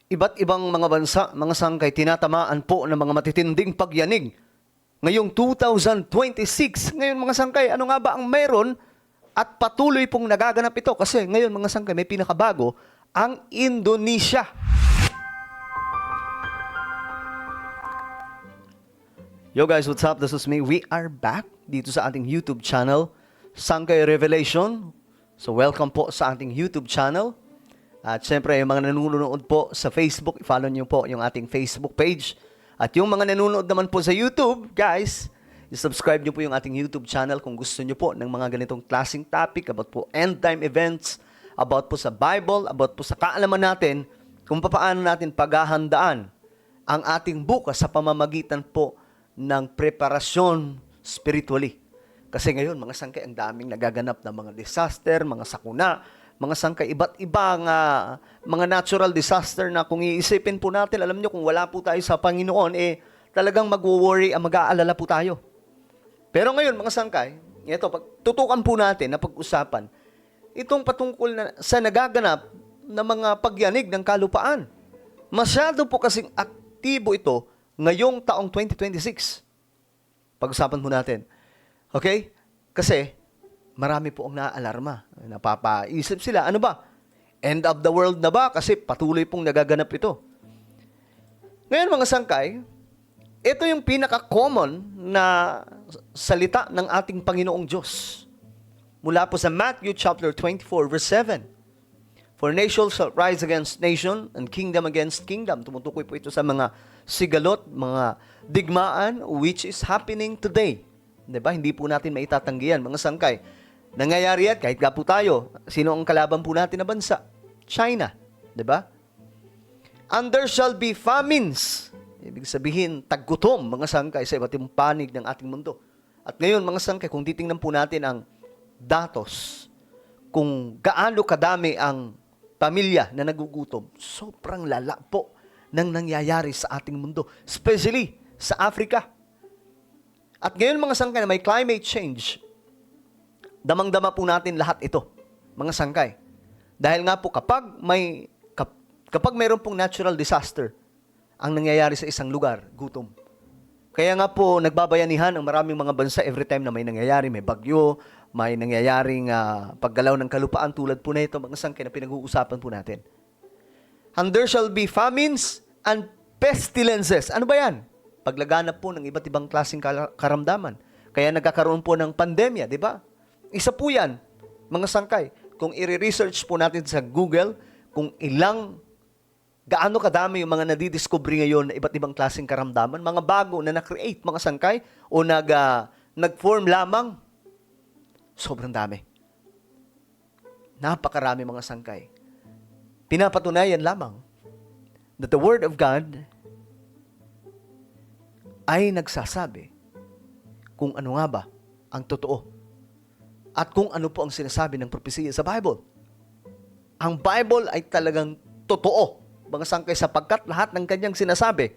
Iba't ibang mga bansa, mga sangkay, tinatamaan po ng mga matitinding pagyanig. Ngayong 2026, ngayon mga sangkay, ano nga ba ang meron at patuloy pong nagaganap ito? Kasi ngayon mga sangkay, may pinakabago, ang Indonesia. Yo guys, what's up? This is me. We are back dito sa ating YouTube channel, Sangkay Revelation. So welcome po sa ating YouTube channel. At syempre, yung mga nanonood po sa Facebook, i-follow nyo po yung ating Facebook page. At yung mga nanonood naman po sa YouTube, guys, i-subscribe nyo po yung ating YouTube channel kung gusto nyo po ng mga ganitong klaseng topic about po end time events, about po sa Bible, about po sa kaalaman natin kung paano natin paghahandaan ang ating bukas sa pamamagitan po ng preparasyon spiritually. Kasi ngayon, mga sangkay, ang daming nagaganap na mga disaster, mga sakuna, mga sangkay, iba't ibang mga natural disaster na kung iisipin po natin, alam nyo, kung wala po tayo sa Panginoon, talagang mag-worry, mag-aalala po tayo. Pero ngayon, mga sangkay, ito, tutukan po natin na pag-usapan, itong patungkol sa nagaganap na mga pagyanig ng kalupaan. Masyado po kasing aktibo ito ngayong taong 2026. Pag-usapan po natin. Okay? Kasi, marami po ang naaalarma. Napapaisip sila, ano ba? End of the world na ba? Kasi patuloy pong nagaganap ito. Ngayon mga sangkay, ito yung pinaka-common na salita ng ating Panginoong Diyos. Mula po sa Matthew chapter 24 verse 7. For nation shall rise against nation and kingdom against kingdom. Tumutukoy po ito sa mga sigalot, mga digmaan which is happening today. Diba? Hindi po natin maitatanggihan, mga sangkay. Nangyayari yan, kahit nga po tayo. Sino ang kalaban po natin na bansa? China. Diba? And there shall be famines. Ibig sabihin, taggutom, mga sangkay, sa iba't ibang panig ng ating mundo. At ngayon, mga sangkay, kung titingnan po natin ang datos, kung gaano kadami ang pamilya na nagugutom, sobrang lala po ng nangyayari sa ating mundo. Especially sa Africa. At ngayon, mga sangkay, na may climate change, damang-dama po natin lahat ito, mga sangkay. Dahil nga po kapag mayroon pong natural disaster ang nangyayari sa isang lugar, gutom. Kaya nga po nagbabayanihan ang maraming mga bansa every time na may nangyayari, may bagyo, may nangyayaring paggalaw ng kalupaan tulad po na ito, mga sangkay na pinag-uusapan po natin. And there shall be famines and pestilences. Ano ba yan? Paglaganap po ng iba't ibang klaseng karamdaman. Kaya nagkakaroon po ng pandemya, di ba? Isa po yan, mga sangkay. Kung i-research po natin sa Google, kung gaano kadami yung mga nadidiscovery ngayon na iba't ibang klaseng karamdaman, mga bago na na-create, mga sangkay, o nag-form lamang, sobrang dami. Napakarami, mga sangkay. Pinapatunayan lamang that the Word of God ay nagsasabi kung ano nga ba ang totoo. At kung ano po ang sinasabi ng propesiya sa Bible. Ang Bible ay talagang totoo, mga sangkay, sapagkat lahat ng kanyang sinasabi,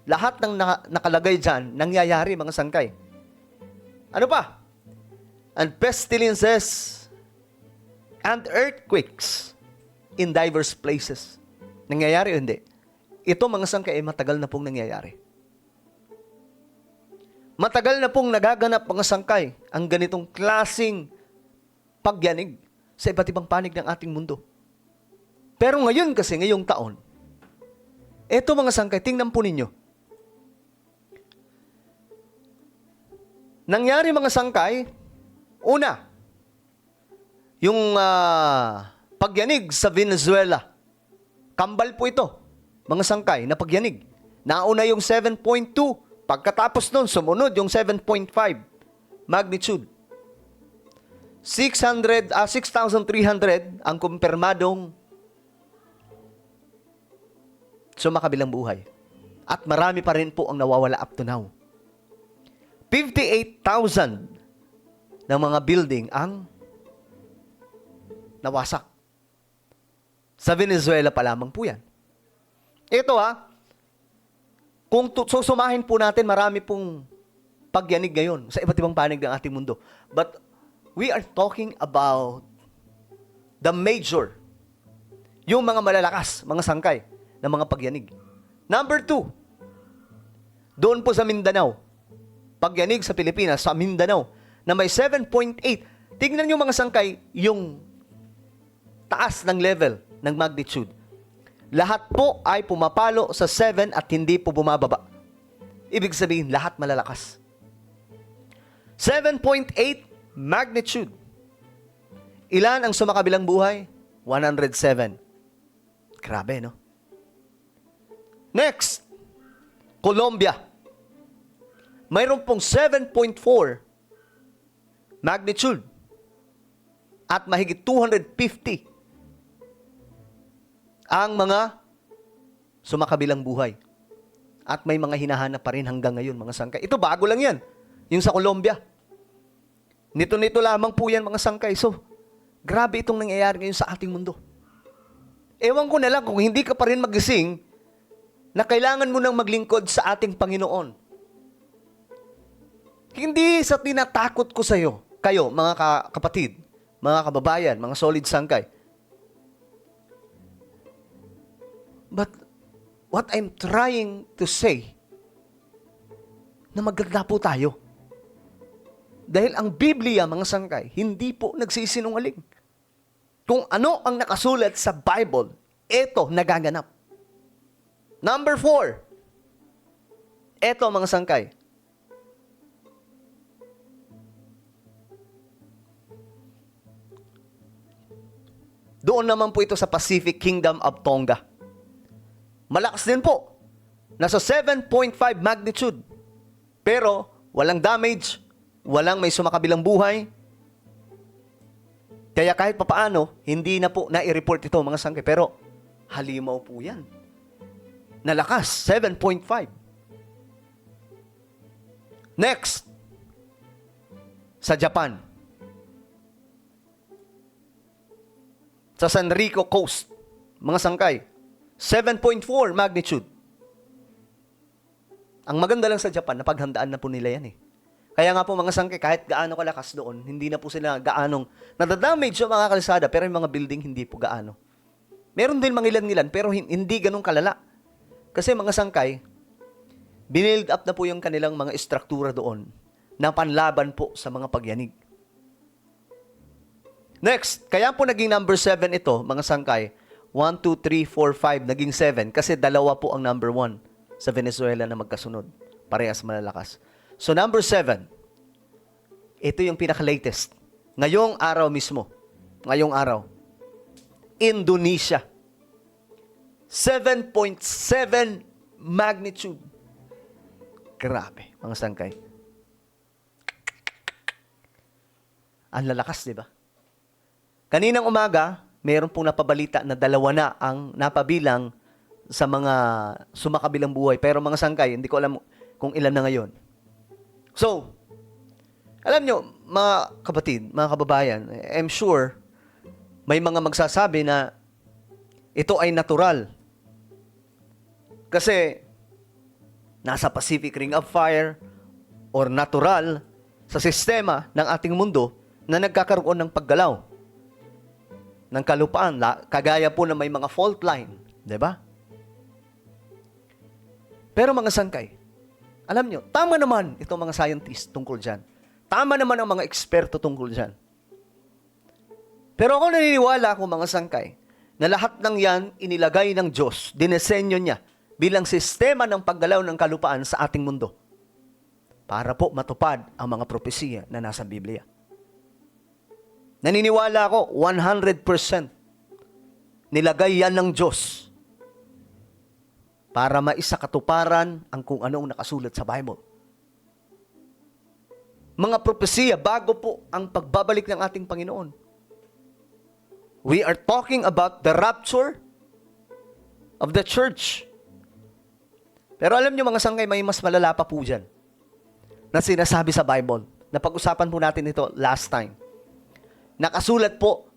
lahat ng nakalagay dyan, nangyayari, mga sangkay. Ano pa? And pestilences and earthquakes in diverse places. Nangyayari o hindi? Ito, mga sangkay, ay matagal na pong nangyayari. Matagal na pong nagaganap, mga sangkay, ang ganitong klaseng pagyanig sa iba't ibang panig ng ating mundo. Pero ngayon kasi, ngayong taon, eto mga sangkay, tingnan po ninyo. Nangyari, mga sangkay, una, yung pagyanig sa Venezuela. Kambal po ito, mga sangkay, na pagyanig. Nauna yung 7.2. Pagkatapos nun, sumunod yung 7.5 magnitude. 6,300 ang kumpirmadong sumakabilang buhay. At marami pa rin po ang nawawala up to now. 58,000 ng mga building ang nawasak. Sa Venezuela pa lamang po yan. Ito kung susumahin po natin, marami pong pagyanig ngayon sa iba't ibang panig ng ating mundo. But we are talking about the major, yung mga malalakas, mga sangkay, ng mga pagyanig. Number 2, doon po sa Mindanao, pagyanig sa Pilipinas, sa Mindanao, na may 7.8. Tignan nyo mga sangkay, yung taas ng level ng magnitude. Lahat po ay pumapalo sa 7 at hindi po bumababa. Ibig sabihin, lahat malalakas. 7.8 magnitude. Ilan ang sumakabilang buhay? 107. Grabe, no? Next, Colombia. Mayroon pong 7.4 magnitude at mahigit 250 ang mga sumakabilang buhay. At may mga hinahanap pa rin hanggang ngayon, mga sangkay. Ito, bago lang yan. Yung sa Colombia. Nito lamang po yan, mga sangkay. So, grabe itong nangyayari ngayon sa ating mundo. Ewan ko na lang kung hindi ka pa rin magising na kailangan mo nang maglingkod sa ating Panginoon. Hindi sa tinatakot ko sa iyo, kayo, mga kapatid, mga kababayan, mga solid sangkay. But what I'm trying to say, na maganda po tayo. Dahil ang Biblia, mga sangkay, hindi po nagsisinungaling. Kung ano ang nakasulat sa Bible, ito nagaganap. Number 4, ito mga sangkay. Doon naman po ito sa Pacific Kingdom of Tonga. Malakas din po. Nasa 7.5 magnitude. Pero walang damage, walang may sumakabilang buhay. Kaya kahit papaano, hindi na po na-report ito mga sangkay. Pero halimaw po yan. Nalakas, 7.5. Next, sa Japan. Sa San Rico Coast, mga sangkay, 7.4 magnitude. Ang maganda lang sa Japan, napaghandaan na po nila yan eh. Kaya nga po mga sangkay, kahit gaano kalakas doon, hindi na po sila gaanong nadadamage yung mga kalsada, pero yung mga building hindi po gaano. Meron din mga ilan-ilan, pero hindi ganun kalala. Kasi mga sangkay, binild up na po yung kanilang mga istruktura doon na panlaban po sa mga pagyanig. Next, kaya po naging number 7 ito, mga sangkay. 1, 2, 3, 4, 5, naging 7. Kasi dalawa po ang number 1 sa Venezuela na magkasunod. Parehas malalakas. So number 7, ito yung pinaka-latest. Ngayong araw mismo. Ngayong araw. Indonesia. 7.7 magnitude. Grabe, mga sangkay. Ang lalakas, di ba? Kaninang umaga, mayroon pong napabalita na 2 na ang napabilang sa mga sumakabilang buhay. Pero mga sangkay, hindi ko alam kung ilan na ngayon. So, alam nyo, mga kapatid, mga kababayan, I'm sure may mga magsasabi na ito ay natural. Kasi nasa Pacific Ring of Fire or natural sa sistema ng ating mundo na nagkakaroon ng paggalaw ng kalupaan, kagaya po na may mga fault line, 'di ba? Pero mga sangkay, alam nyo, tama naman itong mga scientists tungkol dyan. Tama naman ang mga eksperto tungkol dyan. Pero ako naniniwala ko, mga sangkay, na lahat ng yan inilagay ng Diyos, dinesenyo niya bilang sistema ng paggalaw ng kalupaan sa ating mundo para po matupad ang mga propesiya na nasa Biblia. Naniniwala ako, 100% nilagay yan ng Diyos para maisakatuparan ang kung anong nakasulat sa Bible. Mga propesiya bago po ang pagbabalik ng ating Panginoon. We are talking about the rapture of the church. Pero alam niyo mga sangkay, may mas malala pa po dyan na sinasabi sa Bible. Napag-usapan po natin ito last time. Nakasulat po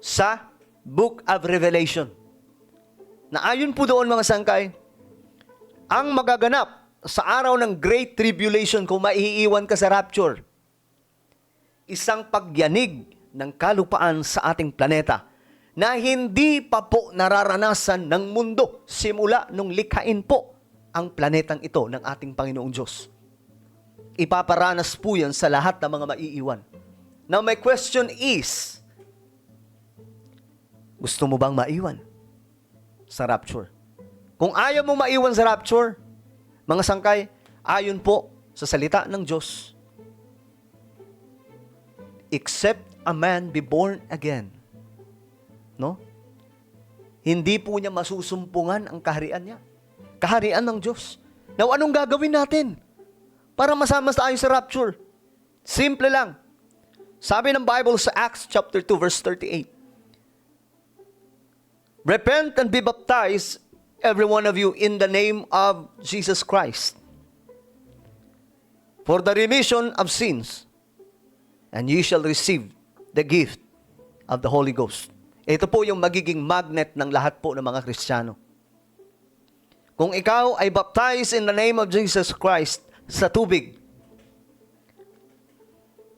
sa Book of Revelation. Na ayon po doon mga sangkay, ang magaganap sa araw ng Great Tribulation kung maiiwan ka sa rapture, isang pagyanig ng kalupaan sa ating planeta na hindi pa po nararanasan ng mundo simula nung likhain po ang planetang ito ng ating Panginoong Diyos. Ipaparanas po yan sa lahat ng mga maiiwan. Now my question is, gusto mo bang maiwan sa rapture? Kung ayaw mo maiwan sa rapture, mga sangkay, ayon po sa salita ng Diyos, except a man be born again, no? Hindi po niya masusumpungan ang kaharian niya. Kaharian ng Diyos. Now, anong gagawin natin para masama tayo sa rapture? Simple lang. Sabi ng Bible sa Acts chapter 2 verse 38. Repent and be baptized, every one of you, in the name of Jesus Christ, for the remission of sins, and ye shall receive the gift of the Holy Ghost. Ito po yung magiging magnet ng lahat po ng mga Kristiyano. Kung ikaw ay baptized in the name of Jesus Christ sa tubig,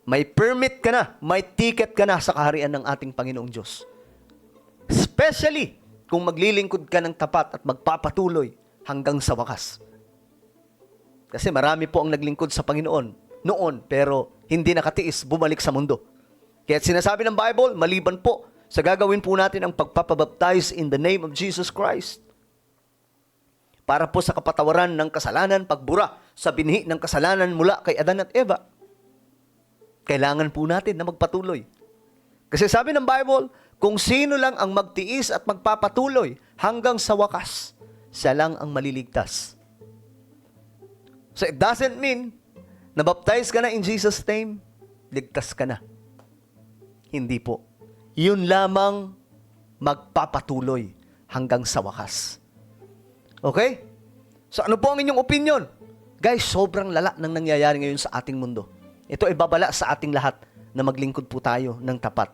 may permit ka na, may ticket ka na sa kaharian ng ating Panginoong Diyos. Especially kung maglilingkod ka ng tapat at magpapatuloy hanggang sa wakas. Kasi marami po ang naglingkod sa Panginoon noon, pero hindi nakatiis bumalik sa mundo. Kaya sinasabi ng Bible, maliban po sa gagawin po natin ang pagpapabaptize in the name of Jesus Christ, para po sa kapatawaran ng kasalanan, pagbura sa binhi ng kasalanan mula kay Adan at Eva, kailangan po natin na magpatuloy. Kasi sabi ng Bible, kung sino lang ang magtiis at magpapatuloy hanggang sa wakas, siya lang ang maliligtas. So it doesn't mean na baptize ka na in Jesus' name, ligtas ka na. Hindi po. Yun lamang magpapatuloy hanggang sa wakas. Okay? So ano po ang inyong opinion? Guys, sobrang lala ng nangyayari ngayon sa ating mundo. Ito ay babala sa ating lahat na maglingkod po tayo ng tapat.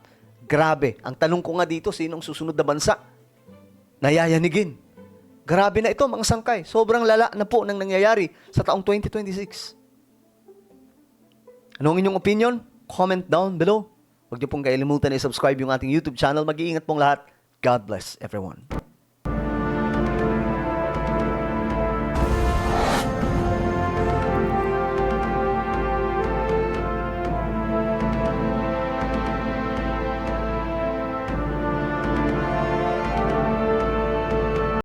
Grabe. Ang tanong ko nga dito, sinong susunod na bansa? Nayayanigin. Grabe na ito, mga sangkay. Sobrang lala na po ng nangyayari sa taong 2026. Anong inyong opinion? Comment down below. Huwag niyo pong kailimutan i-subscribe yung ating YouTube channel. Mag-iingat pong lahat. God bless everyone.